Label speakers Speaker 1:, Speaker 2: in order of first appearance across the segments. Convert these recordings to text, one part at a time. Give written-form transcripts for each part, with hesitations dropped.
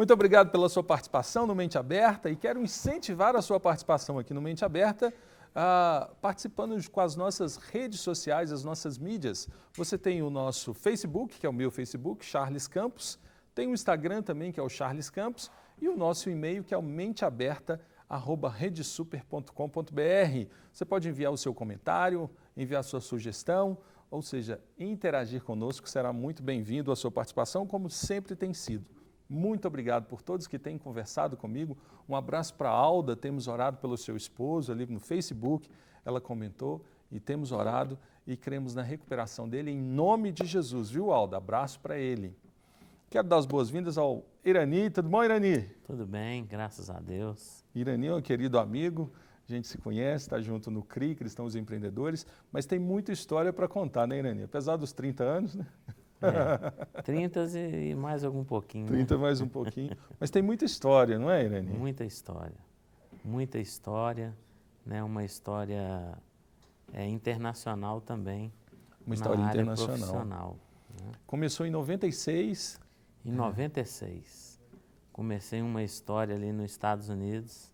Speaker 1: Muito obrigado pela sua participação no Mente Aberta e quero incentivar a sua participação aqui no Mente Aberta, participando com as nossas redes sociais, as nossas mídias. Você tem o nosso Facebook, que é o meu Facebook, Charles Campos, tem o Instagram também, que é o Charles Campos, e o nosso e-mail, que é o menteaberta@redesuper.com.br. Você pode enviar o seu comentário, enviar a sua sugestão, ou seja, interagir conosco, será muito bem-vindo a sua participação, como sempre tem sido. Muito obrigado por todos que têm conversado comigo. Um abraço para a Alda, temos orado pelo seu esposo ali no Facebook, ela comentou, e temos orado e cremos na recuperação dele em nome de Jesus, viu, Alda? Abraço para ele. Quero dar as boas-vindas ao Irani. Tudo bom, Irani?
Speaker 2: Tudo bem, graças a Deus.
Speaker 1: Irani é um querido amigo, a gente se conhece, está junto no CRI, Cristãos Empreendedores, mas tem muita história para contar, né, Irani? Apesar dos 30 anos, né?
Speaker 2: 30 e mais algum pouquinho.
Speaker 1: 30
Speaker 2: né?
Speaker 1: mais um pouquinho. Mas tem muita história, não é, Irani?
Speaker 2: Muita história, né? Uma história internacional também.
Speaker 1: Uma história
Speaker 2: na área
Speaker 1: internacional.
Speaker 2: Profissional, né?
Speaker 1: Começou em 96.
Speaker 2: Em 96, comecei uma história ali nos Estados Unidos,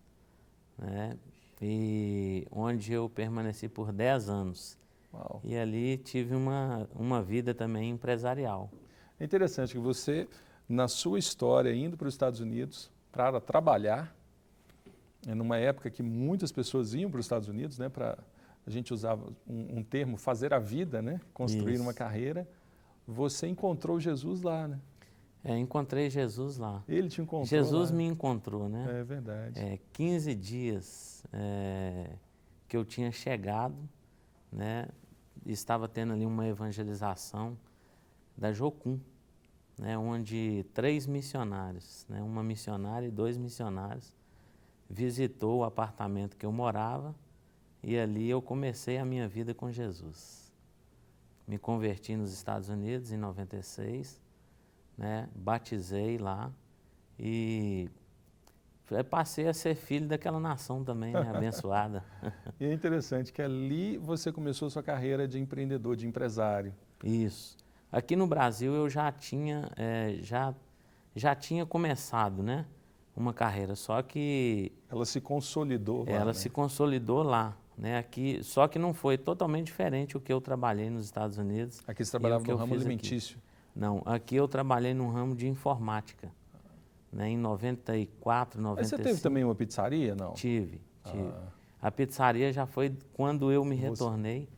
Speaker 2: né? E onde eu permaneci por 10 anos.
Speaker 1: Uau.
Speaker 2: E ali tive uma vida também empresarial.
Speaker 1: É interessante que você, na sua história, indo para os Estados Unidos para trabalhar, numa época que muitas pessoas iam para os Estados Unidos, né, a gente usava um termo, fazer a vida, né, construir
Speaker 2: Isso.
Speaker 1: uma carreira, você encontrou Jesus lá, né?
Speaker 2: Encontrei Jesus lá.
Speaker 1: Ele te encontrou
Speaker 2: Jesus
Speaker 1: lá.
Speaker 2: me encontrou, né?
Speaker 1: É verdade.
Speaker 2: 15 dias que eu tinha chegado, né? Estava tendo ali uma evangelização da Jocum, né? Onde 3 missionários, né? Uma missionária e 2 missionários, visitou o apartamento que eu morava e ali eu comecei a minha vida com Jesus. Me converti nos Estados Unidos em 96, né? Batizei lá e passei a ser filho daquela nação também, né? Abençoada.
Speaker 1: E é interessante que ali você começou a sua carreira de empreendedor, de empresário.
Speaker 2: Isso. Aqui no Brasil eu já tinha começado, né? Uma carreira, só que...
Speaker 1: Ela se consolidou lá,
Speaker 2: Ela
Speaker 1: né?
Speaker 2: se consolidou lá, né? Aqui, só que não foi totalmente diferente o que eu trabalhei nos Estados Unidos.
Speaker 1: Aqui você trabalhava
Speaker 2: que
Speaker 1: no
Speaker 2: eu
Speaker 1: ramo
Speaker 2: fiz aqui.
Speaker 1: alimentício.
Speaker 2: Não, aqui eu trabalhei no ramo de informática, né? Em 94, 95.
Speaker 1: Mas você teve também uma pizzaria, não?
Speaker 2: Tive. A pizzaria já foi quando eu me retornei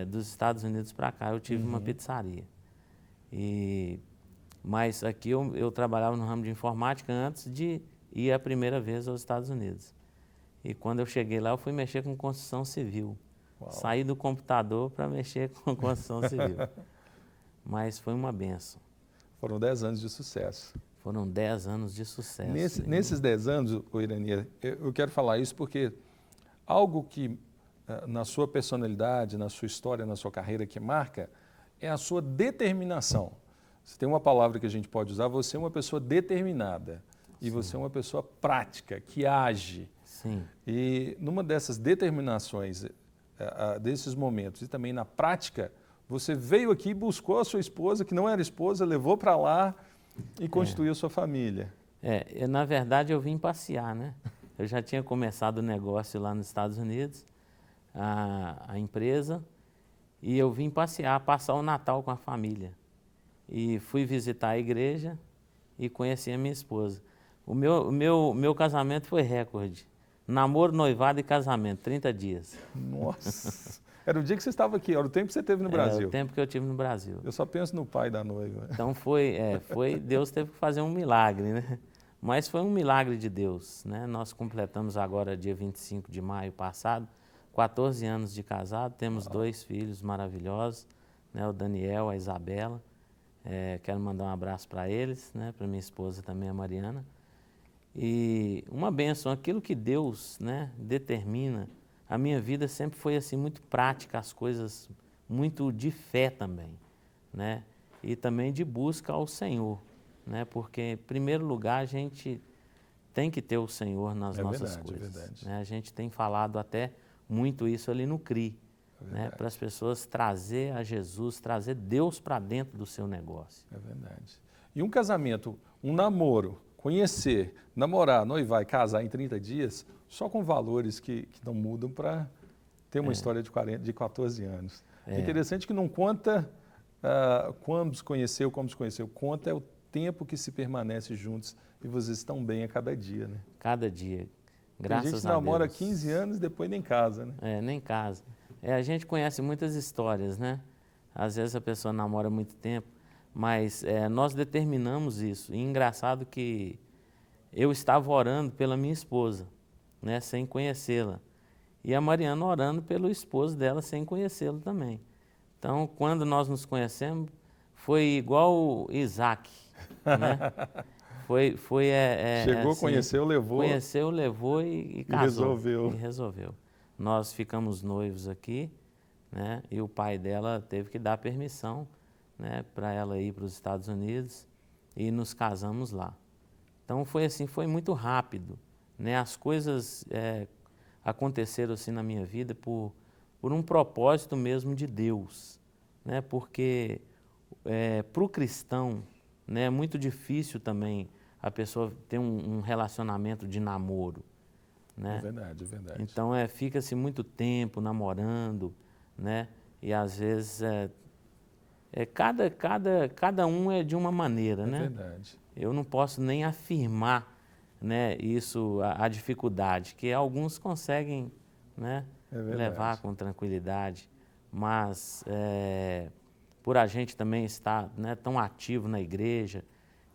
Speaker 2: dos Estados Unidos para cá, eu tive uma pizzaria. Mas aqui eu trabalhava no ramo de informática antes de ir a primeira vez aos Estados Unidos. E quando eu cheguei lá, eu fui mexer com construção civil.
Speaker 1: Uau.
Speaker 2: Saí do computador para mexer com construção civil. Mas foi uma benção.
Speaker 1: Foram 10 anos de sucesso.
Speaker 2: Foram 10 anos de sucesso.
Speaker 1: Nesses 10 anos, Irani, eu quero falar isso porque algo que na sua personalidade, na sua história, na sua carreira que marca, é a sua determinação. Se tem uma palavra que a gente pode usar, você é uma pessoa determinada. E você é uma pessoa prática, que age.
Speaker 2: Sim.
Speaker 1: E numa dessas determinações, desses momentos, e também na prática, você veio aqui e buscou a sua esposa, que não era esposa, levou para lá e constituiu a sua família.
Speaker 2: Na verdade eu vim passear, né? Eu já tinha começado o negócio lá nos Estados Unidos, a empresa, e eu vim passear, passar o Natal com a família. E fui visitar a igreja e conheci a minha esposa. O meu casamento foi recorde. Namoro, noivado e casamento, 30 dias.
Speaker 1: Nossa! Era o dia que você estava aqui, era o tempo que você teve no Brasil.
Speaker 2: Era o tempo que eu tive no Brasil.
Speaker 1: Eu só penso no pai da noiva.
Speaker 2: Então Deus teve que fazer um milagre, né? Mas foi um milagre de Deus, né? Nós completamos agora, dia 25 de maio passado, 14 anos de casado, temos 2 filhos maravilhosos, né? O Daniel, a Isabela. Quero mandar um abraço para eles, né? Para minha esposa também, a Mariana. E uma bênção, aquilo que Deus, né, determina. A minha vida sempre foi assim muito prática, as coisas muito de fé também, né? E também de busca ao Senhor, né? Porque em primeiro lugar a gente tem que ter o Senhor nas nossas coisas. É verdade. Né? A gente tem falado até muito isso ali no CRI, né? Para as pessoas trazer a Jesus, trazer Deus para dentro do seu negócio.
Speaker 1: É verdade. E um casamento, um namoro com conhecer, namorar, noivar e casar em 30 dias, só com valores que não mudam para ter uma história de 14 anos. É interessante que não conta quando se conheceu, como se conheceu, conta é o tempo que se permanece juntos e vocês estão bem a cada dia, né?
Speaker 2: Cada dia, graças a Deus.
Speaker 1: Tem gente que namora 15 anos e depois nem casa, né?
Speaker 2: Nem casa. A gente conhece muitas histórias, né? Às vezes a pessoa namora muito tempo, mas nós determinamos isso. E engraçado que eu estava orando pela minha esposa, né? Sem conhecê-la. E a Mariana orando pelo esposo dela sem conhecê-lo também. Então, quando nós nos conhecemos, foi igual Isaac, né?
Speaker 1: Chegou,
Speaker 2: assim,
Speaker 1: conheceu, levou.
Speaker 2: Conheceu, levou e casou.
Speaker 1: E
Speaker 2: resolveu. Nós ficamos noivos aqui, né? E o pai dela teve que dar permissão, né, para ela ir para os Estados Unidos e nos casamos lá. Então, foi assim, foi muito rápido, né? As coisas aconteceram assim na minha vida por um propósito mesmo de Deus, né? Porque para o cristão, né, é muito difícil também a pessoa ter um relacionamento de namoro, né?
Speaker 1: É verdade, é verdade.
Speaker 2: Então fica-se muito tempo namorando, né? E às vezes cada um é de uma maneira, né?
Speaker 1: É verdade.
Speaker 2: Eu não posso nem afirmar, né, isso, a dificuldade, que alguns conseguem, né, levar com tranquilidade, mas por a gente também estar, né, tão ativo na igreja,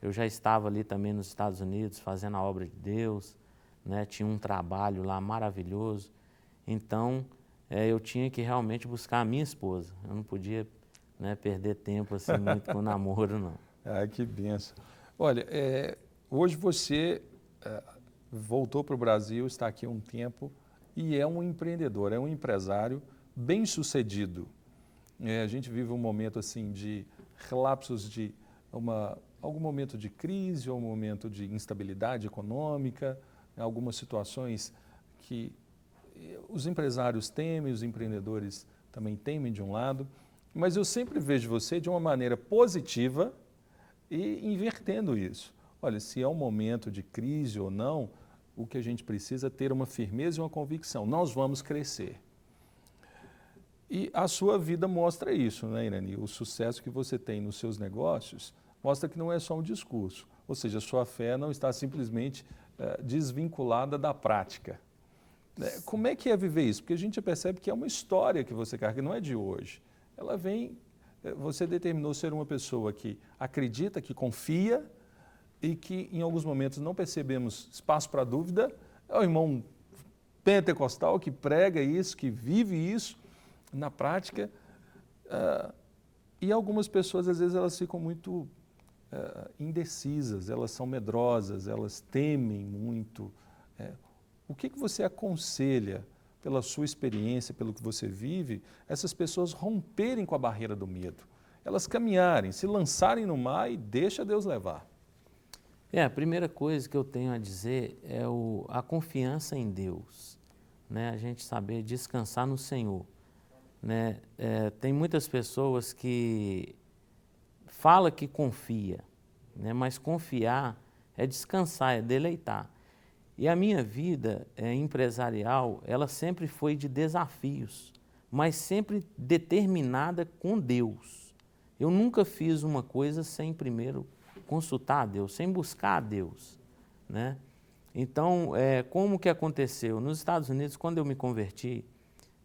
Speaker 2: eu já estava ali também nos Estados Unidos fazendo a obra de Deus, né, tinha um trabalho lá maravilhoso, então eu tinha que realmente buscar a minha esposa, eu não podia, né, perder tempo assim muito com o namoro, não.
Speaker 1: Ah, que benção. Olha, hoje você voltou para o Brasil, está aqui há um tempo e é um empreendedor, é um empresário bem-sucedido. A gente vive um momento assim de relapsos de algum momento de crise, ou um momento de instabilidade econômica, algumas situações que os empresários temem, os empreendedores também temem de um lado, mas eu sempre vejo você de uma maneira positiva e invertendo isso. Olha, se é um momento de crise ou não, o que a gente precisa é ter uma firmeza e uma convicção. Nós vamos crescer. E a sua vida mostra isso, né, Irani? O sucesso que você tem nos seus negócios mostra que não é só um discurso. Ou seja, a sua fé não está simplesmente desvinculada da prática. Como é que é viver isso? Porque a gente percebe que é uma história que você carrega, não é de hoje. Ela vem... Você determinou ser uma pessoa que acredita, que confia e que em alguns momentos não percebemos espaço para dúvida. É o irmão pentecostal que prega isso, que vive isso na prática. E algumas pessoas, às vezes, elas ficam muito indecisas, elas são medrosas, elas temem muito. O que você aconselha, pela sua experiência, pelo que você vive, essas pessoas romperem com a barreira do medo? Elas caminharem, se lançarem no mar e deixa Deus levar.
Speaker 2: A primeira coisa que eu tenho a dizer é a confiança em Deus, né? A gente saber descansar no Senhor, né? Tem muitas pessoas que falam que confia, né? Mas confiar é descansar, é deleitar. E a minha vida empresarial, ela sempre foi de desafios, mas sempre determinada com Deus. Eu nunca fiz uma coisa sem primeiro consultar a Deus, sem buscar a Deus, né? Então, como que aconteceu? Nos Estados Unidos, quando eu me converti,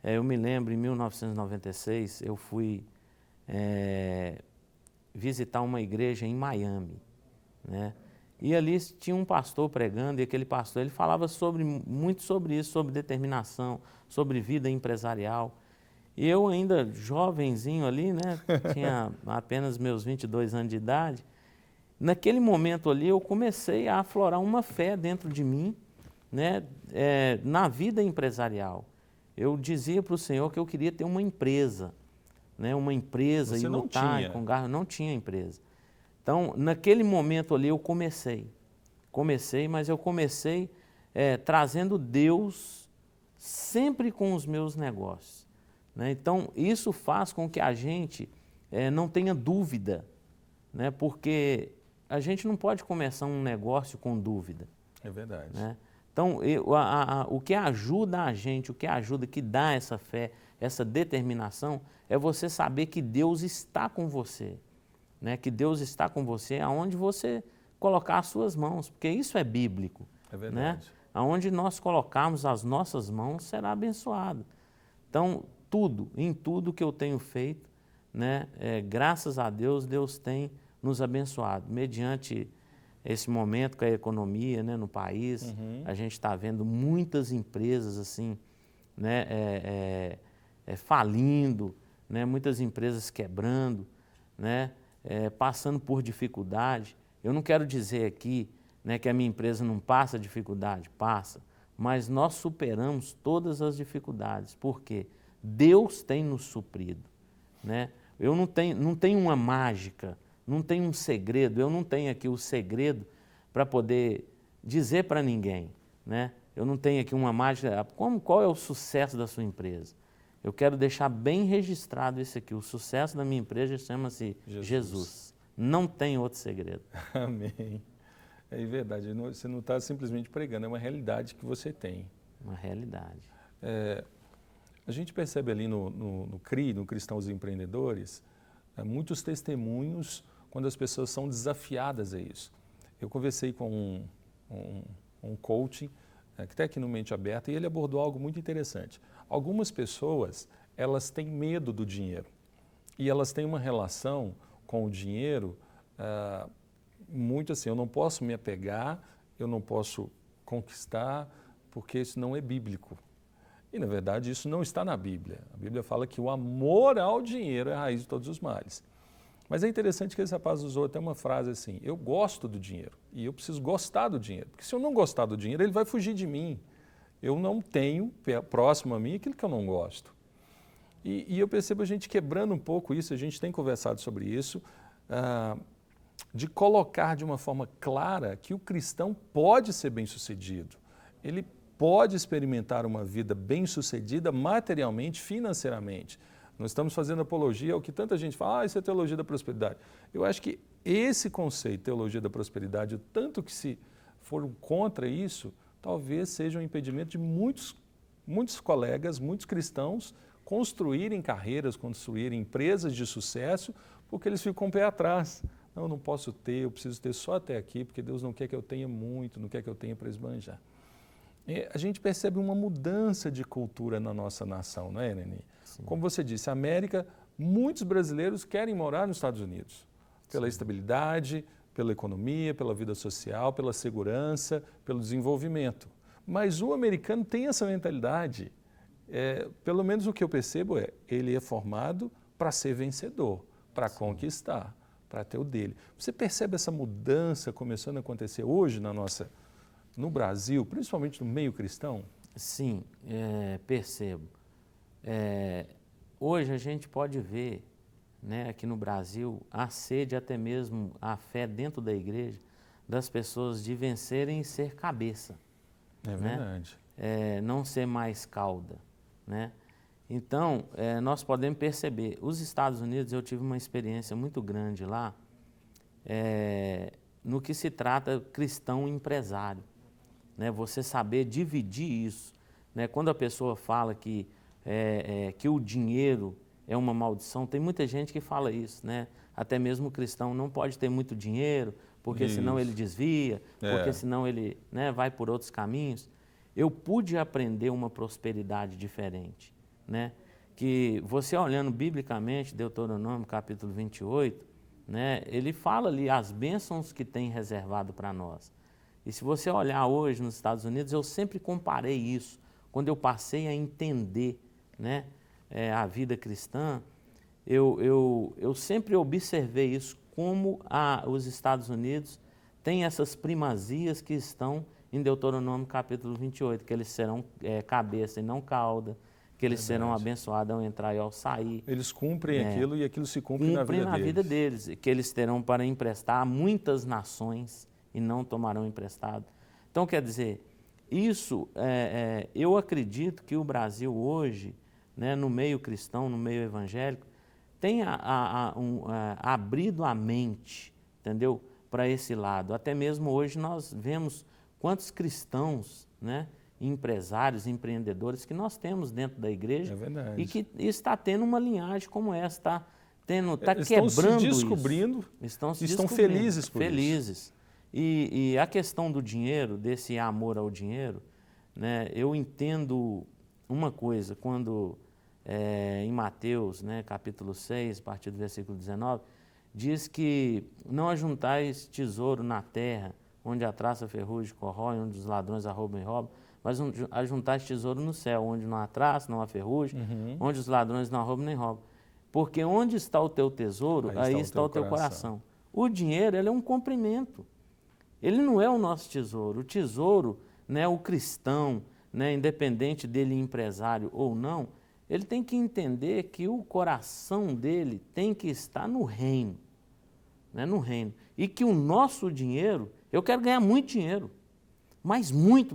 Speaker 2: eu me lembro, em 1996, eu fui visitar uma igreja em Miami, né? E ali tinha um pastor pregando, e aquele pastor ele falava muito sobre isso, sobre determinação, sobre vida empresarial. E eu ainda jovenzinho ali, né, tinha apenas meus 22 anos de idade, naquele momento ali eu comecei a aflorar uma fé dentro de mim, né, na vida empresarial. Eu dizia para o Senhor que eu queria ter uma empresa, né,
Speaker 1: Você
Speaker 2: e lutar com garra, não tinha empresa. Então, naquele momento ali eu comecei, mas eu comecei trazendo Deus sempre com os meus negócios, né? Então, isso faz com que a gente não tenha dúvida, né? Porque a gente não pode começar um negócio com dúvida.
Speaker 1: É verdade.
Speaker 2: Né? Então, o que ajuda a gente, o que ajuda, que dá essa fé, essa determinação, é você saber que Deus está com você. Né? Que Deus está com você aonde você colocar as suas mãos, porque isso é bíblico.
Speaker 1: É verdade.
Speaker 2: Né? Aonde nós colocarmos as nossas mãos, será abençoado. Então, em tudo que eu tenho feito, né, graças a Deus, Deus tem nos abençoado. Mediante esse momento com a economia, né, no país, a gente está vendo muitas empresas assim, né, falindo, né, muitas empresas quebrando, né, passando por dificuldade. Eu não quero dizer aqui, né, que a minha empresa não passa dificuldade, passa, mas nós superamos todas as dificuldades. Por quê? Deus tem nos suprido. Né? Eu não tenho uma mágica, não tenho um segredo, eu não tenho aqui o segredo para poder dizer para ninguém. Né? Eu não tenho aqui uma mágica, qual é o sucesso da sua empresa? Eu quero deixar bem registrado isso aqui, o sucesso da minha empresa chama-se Jesus. Não tem outro segredo.
Speaker 1: Amém. É verdade, você não está simplesmente pregando, é uma realidade que você tem.
Speaker 2: Uma realidade.
Speaker 1: A gente percebe ali no CRI, no Cristãos Empreendedores, muitos testemunhos quando as pessoas são desafiadas a isso. Eu conversei com um coaching, que está aqui no Mente Aberta, e ele abordou algo muito interessante. Algumas pessoas, elas têm medo do dinheiro e elas têm uma relação com o dinheiro muito assim, eu não posso me apegar, eu não posso conquistar, porque isso não é bíblico. E, na verdade, isso não está na Bíblia. A Bíblia fala que o amor ao dinheiro é a raiz de todos os males. Mas é interessante que esse rapaz usou até uma frase assim, eu gosto do dinheiro e eu preciso gostar do dinheiro, porque se eu não gostar do dinheiro, ele vai fugir de mim. Eu não tenho próximo a mim aquilo que eu não gosto. E eu percebo a gente quebrando um pouco isso, a gente tem conversado sobre isso, de colocar de uma forma clara que o cristão pode ser bem-sucedido. Ele pode experimentar uma vida bem-sucedida materialmente, financeiramente. Nós estamos fazendo apologia ao que tanta gente fala, isso é teologia da prosperidade. Eu acho que esse conceito, teologia da prosperidade, o tanto que se foram contra isso, talvez seja um impedimento de muitos colegas, muitos cristãos, construírem carreiras, construírem empresas de sucesso, porque eles ficam com o pé atrás. Não, eu não posso ter, eu preciso ter só até aqui, porque Deus não quer que eu tenha muito, não quer que eu tenha para esbanjar. A gente percebe uma mudança de cultura na nossa nação, não é, Neni? Sim. Como você disse, a América, muitos brasileiros querem morar nos Estados Unidos, pela Sim. estabilidade, pela economia, pela vida social, pela segurança, pelo desenvolvimento. Mas o americano tem essa mentalidade. Pelo menos o que eu percebo ele é formado para ser vencedor, para conquistar, para ter o dele. Você percebe essa mudança começando a acontecer hoje no Brasil, principalmente no meio cristão?
Speaker 2: Sim, percebo. Hoje a gente pode ver, né, aqui no Brasil, a sede, até mesmo a fé dentro da igreja, das pessoas de vencerem e ser cabeça.
Speaker 1: É verdade.
Speaker 2: Né? Não ser mais cauda. Né? Então, nós podemos perceber, os Estados Unidos, eu tive uma experiência muito grande lá, no que se trata cristão empresário. Né? Você saber dividir isso. Né? Quando a pessoa fala que o dinheiro é uma maldição, tem muita gente que fala isso. Né? Até mesmo o cristão não pode ter muito dinheiro, porque senão ele desvia, porque senão ele, né, vai por outros caminhos. Eu pude aprender uma prosperidade diferente. Né? Que você olhando biblicamente, Deuteronômio capítulo 28, né, ele fala ali as bênçãos que tem reservado para nós. E se você olhar hoje nos Estados Unidos, eu sempre comparei isso. Quando eu passei a entender, né, a vida cristã, eu sempre observei isso, como os Estados Unidos têm essas primazias que estão em Deuteronômio capítulo 28, que eles serão cabeça e não cauda, que eles serão abençoados ao entrar e ao sair.
Speaker 1: Eles cumprem aquilo e aquilo se cumpre na vida deles.
Speaker 2: Que eles terão para emprestar a muitas nações e não tomarão emprestado. Então, quer dizer, isso, eu acredito que o Brasil hoje, né, no meio cristão, no meio evangélico, tem abrido a mente, entendeu? para esse lado. Até mesmo hoje nós vemos quantos cristãos, né, empresários, empreendedores que nós temos dentro da igreja e que está tendo uma linhagem como essa, está quebrando
Speaker 1: se descobrindo,
Speaker 2: isso.
Speaker 1: Estão felizes por
Speaker 2: isso. E a questão do dinheiro, desse amor ao dinheiro, né, eu entendo uma coisa, quando em Mateus, né, capítulo 6, a partir do versículo 19, diz que não ajuntais tesouro na terra, onde a traça, a ferrugem corrói, onde os ladrões arrombam e roubam, mas ajuntais tesouro no céu, onde não há traça, não há ferrugem, onde os ladrões não arrombam nem roubam. Porque onde está o teu tesouro, aí está o teu coração. O dinheiro, ele é um comprimento. Ele não é o nosso tesouro. O tesouro, né, o cristão, né, independente dele empresário ou não, ele tem que entender que o coração dele tem que estar no reino, né, no reino. E que o nosso dinheiro, eu quero ganhar muito dinheiro, mas muito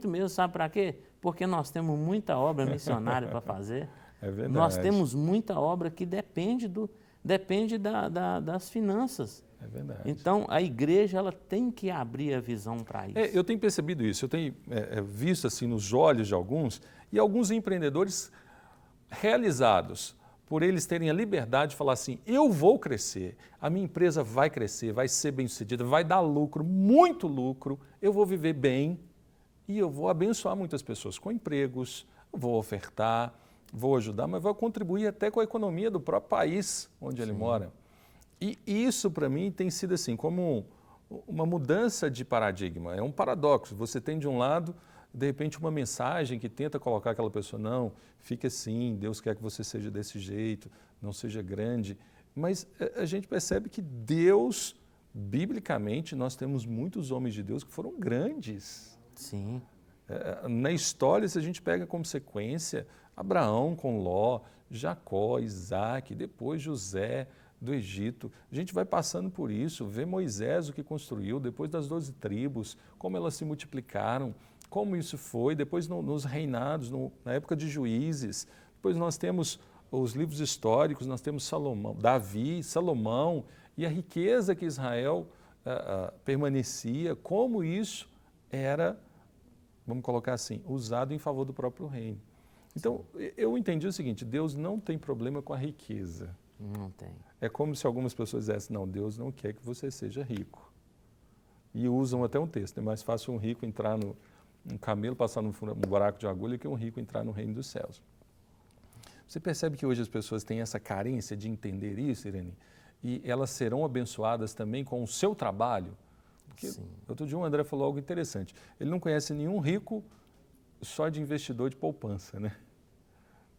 Speaker 2: mesmo, sabe para quê? Porque nós temos muita obra missionária para fazer.
Speaker 1: É verdade.
Speaker 2: Nós temos muita obra que depende das finanças.
Speaker 1: É verdade.
Speaker 2: Então, a igreja ela tem que abrir a visão para isso.
Speaker 1: Eu tenho percebido isso, eu tenho visto assim nos olhos de alguns, e alguns empreendedores realizados por eles terem a liberdade de falar assim, eu vou crescer, a minha empresa vai crescer, vai ser bem-sucedida, vai dar lucro, muito lucro, eu vou viver bem e eu vou abençoar muitas pessoas com empregos, vou ofertar, vou ajudar, mas vou contribuir até com a economia do próprio país onde ele mora. E isso, para mim, tem sido assim, como uma mudança de paradigma. É um paradoxo. Você tem, de um lado, de repente, uma mensagem que tenta colocar aquela pessoa, não, fique assim, Deus quer que você seja desse jeito, não seja grande. Mas a gente percebe que Deus, biblicamente, nós temos muitos homens de Deus que foram grandes.
Speaker 2: Sim.
Speaker 1: Na história, se a gente pega como sequência, Abraão com Ló, Jacó, Isaac, depois José do Egito. A gente vai passando por isso, vê Moisés o que construiu, depois das 12 tribos, como elas se multiplicaram, como isso foi, depois nos reinados, na época de juízes. Depois nós temos os livros históricos, nós temos Davi, Salomão, e a riqueza que Israel permanecia, como isso era, vamos colocar assim, usado em favor do próprio reino. Então, eu entendi o seguinte, Deus não tem problema com a riqueza.
Speaker 2: Não tem. É
Speaker 1: como se algumas pessoas dissessem, não, Deus não quer que você seja rico. E usam até um texto, é mais fácil um rico entrar um camelo passar num buraco de agulha que um rico entrar no reino dos céus. Você percebe que hoje as pessoas têm essa carência de entender isso, Irene? E elas serão abençoadas também com o seu trabalho? Porque outro dia o André falou algo interessante. Ele não conhece nenhum rico só de investidor de poupança, né?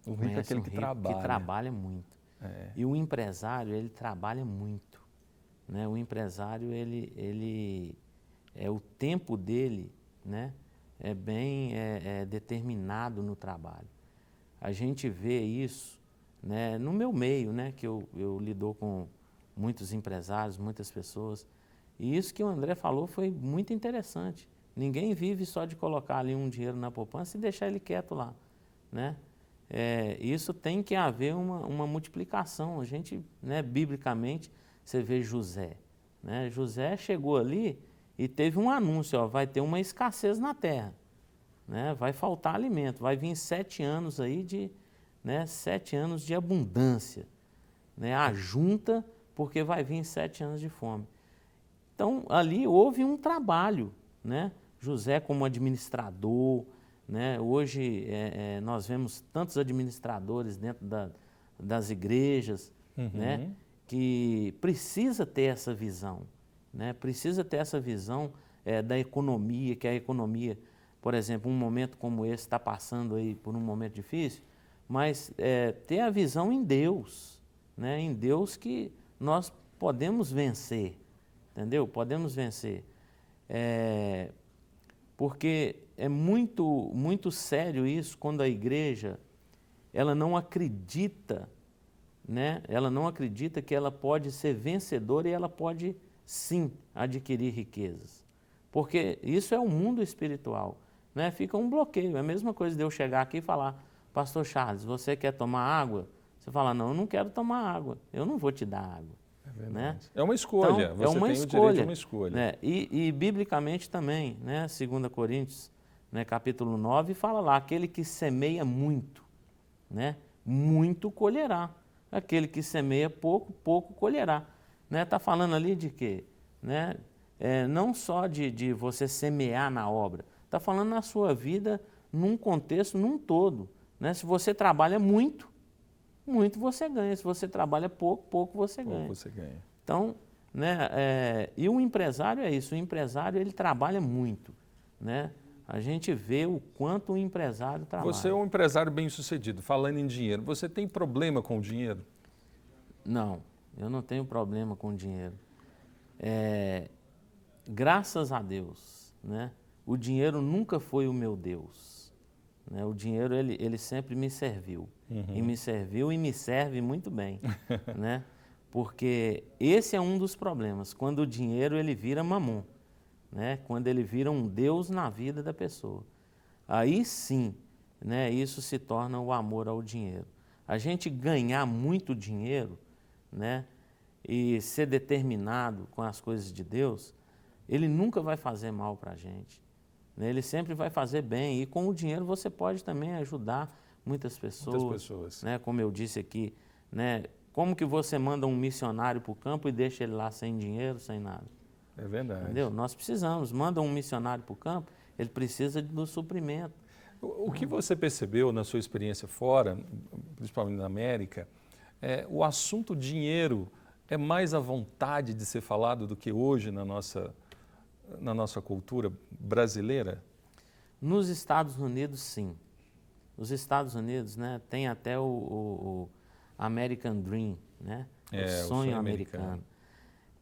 Speaker 1: O rico é aquele que trabalha.
Speaker 2: Que trabalha muito. E o empresário, ele trabalha muito. Né? O empresário, o tempo dele, né, é bem determinado no trabalho. A gente vê isso, né, no meu meio, né, que eu lido com muitos empresários, muitas pessoas. E isso que o André falou foi muito interessante. Ninguém vive só de colocar ali um dinheiro na poupança e deixar ele quieto lá, né? Isso tem que haver uma multiplicação. A gente, né, biblicamente, você vê José. Né? José chegou ali e teve um anúncio, ó, vai ter uma escassez na terra. Né? Vai faltar alimento, vai vir 7 anos aí 7 anos de abundância. Né? Ajunta, porque vai vir 7 anos de fome. Então, ali houve um trabalho, né? José como administrador, né? Hoje nós vemos tantos administradores dentro das igrejas, né? Que precisa ter essa visão, né? Precisa ter essa visão da economia, que a economia, por exemplo, um momento como esse está passando aí por um momento difícil, mas ter a visão em Deus, né? Em Deus que nós podemos vencer, entendeu? Podemos vencer. Porque é muito sério isso quando a igreja ela não acredita, né? Ela não acredita que ela pode ser vencedora e ela pode sim adquirir riquezas. Porque isso é o mundo espiritual, né? Fica um bloqueio. É a mesma coisa de eu chegar aqui e falar, Pastor Charles, você quer tomar água? Você fala, não, eu não quero tomar água, eu não vou te dar água. né?
Speaker 1: É uma escolha,
Speaker 2: Então,
Speaker 1: você
Speaker 2: é uma
Speaker 1: tem
Speaker 2: escolha,
Speaker 1: o direito a uma escolha.
Speaker 2: né? E biblicamente também, né? 2 Coríntios, né? Capítulo 9, fala lá, aquele que semeia muito, né? Muito colherá. Aquele que semeia pouco, pouco colherá. Está falando ali de quê? Né? Não só de você semear na obra, está falando na sua vida, num contexto, num todo. Né? Se você trabalha muito, muito você ganha. Se você trabalha pouco, pouco você ganha.
Speaker 1: Pouco você ganha.
Speaker 2: Então, né, e o empresário é isso, o empresário ele trabalha muito. Né? A gente vê o quanto o empresário trabalha.
Speaker 1: Você é um empresário bem-sucedido, falando em dinheiro. Você tem problema com o dinheiro?
Speaker 2: Não, eu não tenho problema com dinheiro. Graças a Deus, né? O dinheiro nunca foi o meu Deus. Né? O dinheiro ele sempre me serviu. E me serviu e me serve muito bem. Né? Porque esse é um dos problemas, quando o dinheiro ele vira mamon. Né? Quando ele vira um Deus na vida da pessoa. Aí sim, né, isso se torna o amor ao dinheiro. A gente ganhar muito dinheiro, né, e ser determinado com as coisas de Deus, ele nunca vai fazer mal para a gente. Né? Ele sempre vai fazer bem. E com o dinheiro você pode também ajudar muitas pessoas.
Speaker 1: Muitas pessoas.
Speaker 2: Né? Como eu disse aqui, né, como que você manda um missionário para o campo e deixa ele lá sem dinheiro, sem nada?
Speaker 1: É verdade.
Speaker 2: Entendeu? Nós precisamos. Manda um missionário para o campo, ele precisa do suprimento.
Speaker 1: O que você percebeu na sua experiência fora, principalmente na América, o assunto dinheiro é mais à vontade de ser falado do que hoje na nossa cultura brasileira?
Speaker 2: Nos Estados Unidos, sim. Os Estados Unidos, né, tem até o American Dream, né? O sonho americano.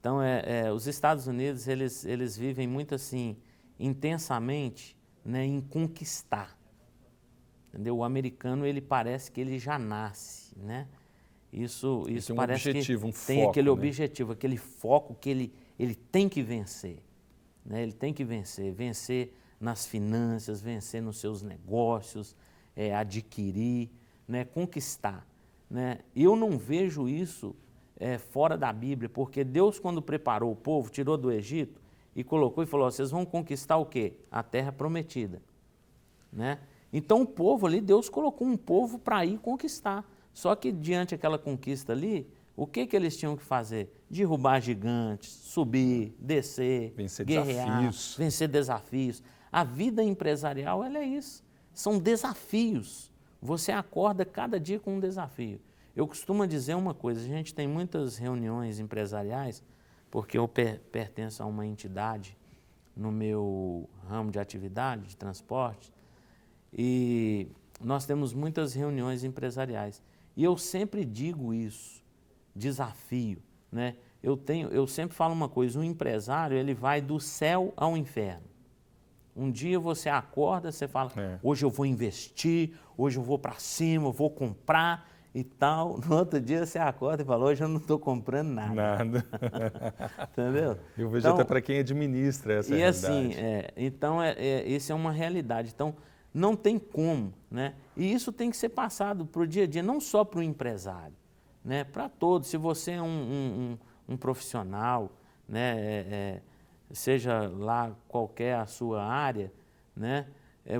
Speaker 2: Então, os Estados Unidos, eles vivem muito assim, intensamente, né, em conquistar. Entendeu? O americano, ele parece que ele já nasce, né? Isso
Speaker 1: tem um
Speaker 2: parece
Speaker 1: objetivo,
Speaker 2: que
Speaker 1: um
Speaker 2: tem
Speaker 1: foco,
Speaker 2: aquele
Speaker 1: né?
Speaker 2: objetivo, aquele foco que ele tem que vencer. Né? Ele tem que vencer nas finanças, vencer nos seus negócios, adquirir, né? Conquistar. Né? Eu não vejo isso fora da Bíblia, porque Deus, quando preparou o povo, tirou do Egito e colocou e falou, vocês vão conquistar o quê? A terra prometida. Né? Então o povo ali, Deus colocou um povo para ir conquistar. Só que diante daquela conquista ali, o que eles tinham que fazer? Derrubar gigantes, subir, descer,
Speaker 1: vencer
Speaker 2: guerrear,
Speaker 1: desafios.
Speaker 2: vencer desafios. A vida empresarial, ela é isso. São desafios. Você acorda cada dia com um desafio. Eu costumo dizer uma coisa, a gente tem muitas reuniões empresariais, porque eu pertenço a uma entidade no meu ramo de atividade, de transporte, e nós temos muitas reuniões empresariais. E eu sempre digo isso, desafio. Né? Eu sempre falo uma coisa, um empresário ele vai do céu ao inferno. Um dia você acorda, você fala, hoje eu vou investir, hoje eu vou para cima, eu vou comprar e tal. No outro dia você acorda e fala, hoje eu não estou comprando nada.
Speaker 1: Nada.
Speaker 2: Entendeu?
Speaker 1: Eu vejo
Speaker 2: então,
Speaker 1: até para quem administra essa realidade.
Speaker 2: Assim, então, isso é uma realidade. Então, não tem como. Né? E isso tem que ser passado para o dia a dia, não só para o empresário, né? Para todos. Se você é um profissional, né? Seja lá qualquer a sua área, né?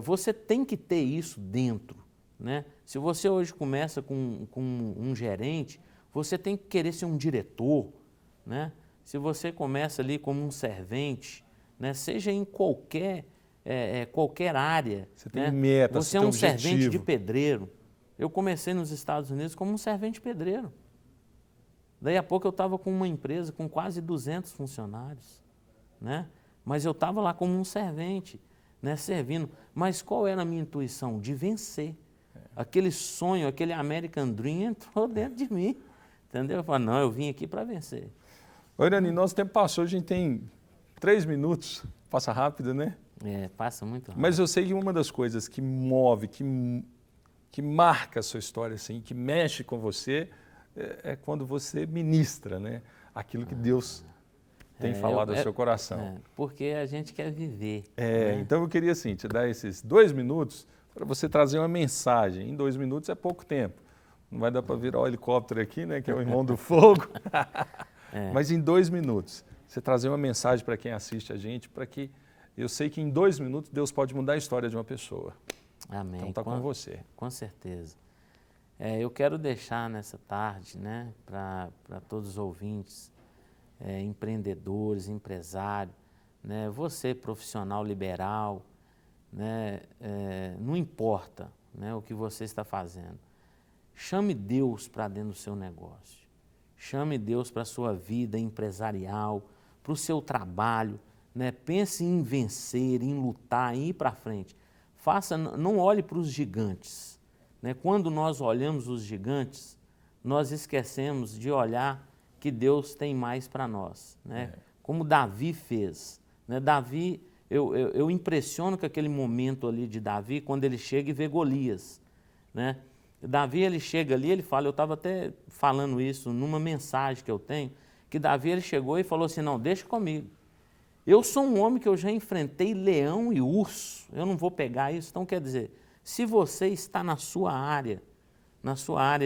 Speaker 2: Você tem que ter isso dentro. Né? Se você hoje começa com um gerente, você tem que querer ser um diretor. Né? Se você começa ali como um servente, né? Seja em qualquer área.
Speaker 1: Você tem
Speaker 2: né?
Speaker 1: meta,
Speaker 2: você é um servente de pedreiro. Eu comecei nos Estados Unidos como um servente pedreiro. Daí a pouco eu estava com uma empresa com quase 200 funcionários. Né? Mas eu estava lá como um servente, né? Servindo. Mas qual era a minha intuição? De vencer. Aquele sonho, aquele American Dream entrou dentro de mim. Entendeu? Eu falei, não, eu vim aqui para vencer.
Speaker 1: Oi, Irani, nosso tempo passou, a gente tem 3 minutos. Passa rápido, né?
Speaker 2: Passa muito rápido.
Speaker 1: Mas eu sei que uma das coisas que move, que marca a sua história, assim, que mexe com você, é quando você ministra, né? Aquilo que Deus tem falado ao seu coração.
Speaker 2: Porque a gente quer viver. Né?
Speaker 1: Então eu queria, assim, te dar esses 2 minutos para você trazer uma mensagem. Em 2 minutos é pouco tempo. Não vai dar para virar o helicóptero aqui, né? Que é o irmão do fogo. Mas em 2 minutos, você trazer uma mensagem para quem assiste a gente, para que eu sei que em 2 minutos Deus pode mudar a história de uma pessoa.
Speaker 2: Amém.
Speaker 1: Então está com você.
Speaker 2: Com certeza. Eu quero deixar nessa tarde, né, para todos os ouvintes, empreendedores, empresários, né, você profissional liberal, né, não importa, né, o que você está fazendo. Chame Deus para dentro do seu negócio. Chame Deus para a sua vida empresarial, para o seu trabalho, né? Pense em vencer, em lutar, em ir para frente. Não olhe para os gigantes, né? Quando nós olhamos os gigantes, nós esquecemos de olhar que Deus tem mais para nós, né? Como Davi fez, né? Davi, eu impressiono com aquele momento ali de Davi, quando ele chega e vê Golias, né? Davi, ele chega ali, ele fala, eu estava até falando isso numa mensagem que eu tenho, que Davi, ele chegou e falou assim, não, deixa comigo. Eu sou um homem que eu já enfrentei leão e urso, eu não vou pegar isso. Então, quer dizer, se você está na sua área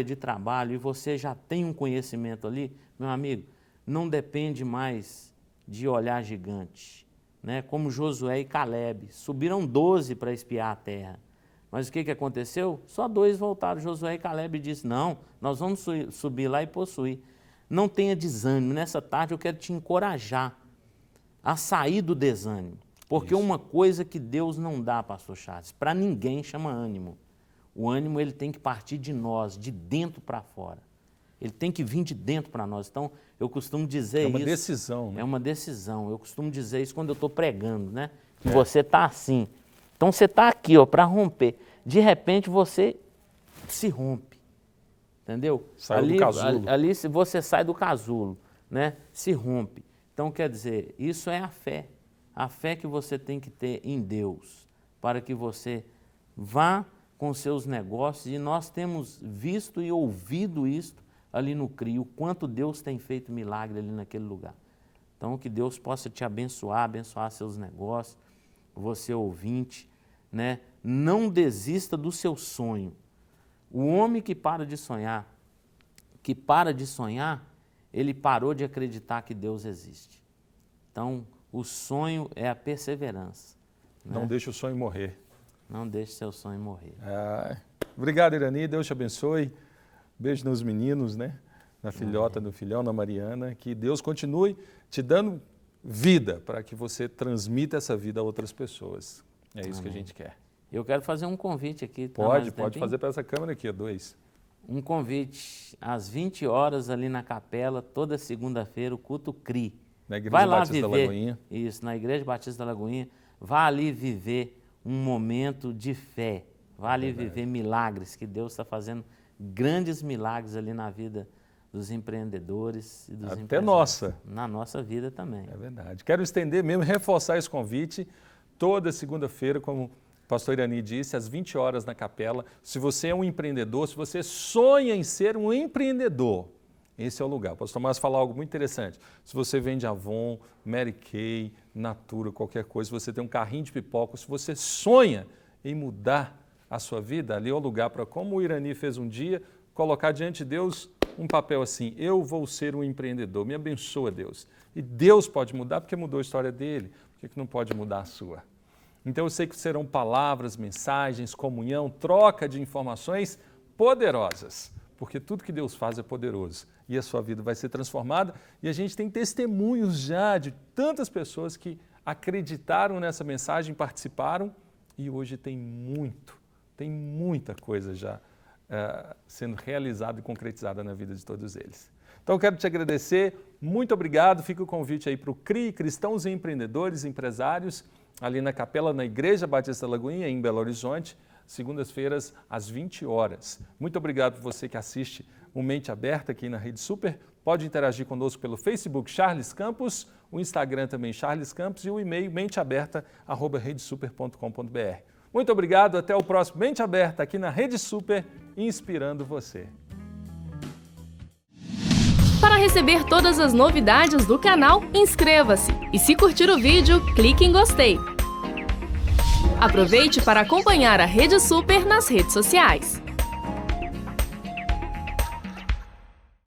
Speaker 2: de trabalho e você já tem um conhecimento ali, meu amigo, não depende mais de olhar gigante, né? Como Josué e Calebe, subiram 12 para espiar a terra. Mas o que aconteceu? Só 2 voltaram. Josué e Calebe disse, não, nós vamos subir lá e possuir. Não tenha desânimo. Nessa tarde eu quero te encorajar a sair do desânimo. Porque uma coisa que Deus não dá, pastor Charles, para ninguém chama ânimo. O ânimo ele tem que partir de nós, de dentro para fora. Ele tem que vir de dentro para nós. Então, eu costumo dizer isso.
Speaker 1: É uma decisão, né?
Speaker 2: É uma decisão. Eu costumo dizer isso quando eu estou pregando, né? Que você está assim. Então, você está aqui, para romper. De repente, você se rompe. Entendeu?
Speaker 1: Saiu do casulo.
Speaker 2: Ali você sai do casulo, né? Se rompe. Então, quer dizer, isso é a fé. A fé que você tem que ter em Deus, para que você vá com seus negócios. E nós temos visto e ouvido isso ali no CRI, o quanto Deus tem feito milagre ali naquele lugar. Então, que Deus possa te abençoar seus negócios, você ouvinte, né? Não desista do seu sonho. O homem que para de sonhar, ele parou de acreditar que Deus existe. Então, o sonho é a perseverança.
Speaker 1: Não
Speaker 2: né?
Speaker 1: deixe o sonho morrer.
Speaker 2: Não deixe seu sonho morrer.
Speaker 1: Obrigado, Irani. Deus te abençoe. Beijo nos meninos, né? Na filhota, no filhão, na Mariana. Que Deus continue te dando vida para que você transmita essa vida a outras pessoas. É isso que a gente quer.
Speaker 2: Eu quero fazer um convite aqui.
Speaker 1: Pode fazer para essa câmera aqui, 2.
Speaker 2: Um convite às 20 horas ali na capela, toda segunda-feira, o culto CRI.
Speaker 1: Na Igreja Batista da Lagoinha.
Speaker 2: Isso, na Igreja Batista da Lagoinha. Vá ali viver um momento de fé. Vá ali viver milagres, que Deus está fazendo grandes milagres ali na vida dos empreendedores e dos empresários.
Speaker 1: Até nossa.
Speaker 2: Na nossa vida também.
Speaker 1: É verdade. Quero estender mesmo, reforçar esse convite. Toda segunda-feira, como o pastor Irani disse, às 20 horas na capela. Se você é um empreendedor, se você sonha em ser um empreendedor, esse é o lugar. O pastor Márcio falou algo muito interessante. Se você vende Avon, Mary Kay, Natura, qualquer coisa, se você tem um carrinho de pipoca, se você sonha em mudar a sua vida, ali é o lugar para, como o Irani fez um dia, colocar diante de Deus um papel assim, eu vou ser um empreendedor, me abençoa Deus. E Deus pode mudar porque mudou a história dele, por que não pode mudar a sua? Então eu sei que serão palavras, mensagens, comunhão, troca de informações poderosas, porque tudo que Deus faz é poderoso e a sua vida vai ser transformada. E a gente tem testemunhos já de tantas pessoas que acreditaram nessa mensagem, participaram e hoje tem muita coisa já sendo realizada e concretizada na vida de todos eles. Então eu quero te agradecer, muito obrigado, fica o convite aí para o CRI, Cristãos e Empreendedores, Empresários, ali na capela, na Igreja Batista da Lagoinha, em Belo Horizonte, segundas-feiras, às 20 horas. Muito obrigado por você que assiste o Mente Aberta aqui na Rede Super. Pode interagir conosco pelo Facebook Charles Campos, o Instagram também Charles Campos e o e-mail menteaberta@redesuper.com.br. Muito obrigado, até o próximo Mente Aberta aqui na Rede Super, inspirando você.
Speaker 3: Para receber todas as novidades do canal, inscreva-se e se curtir o vídeo, clique em gostei. Aproveite para acompanhar a Rede Super nas redes sociais.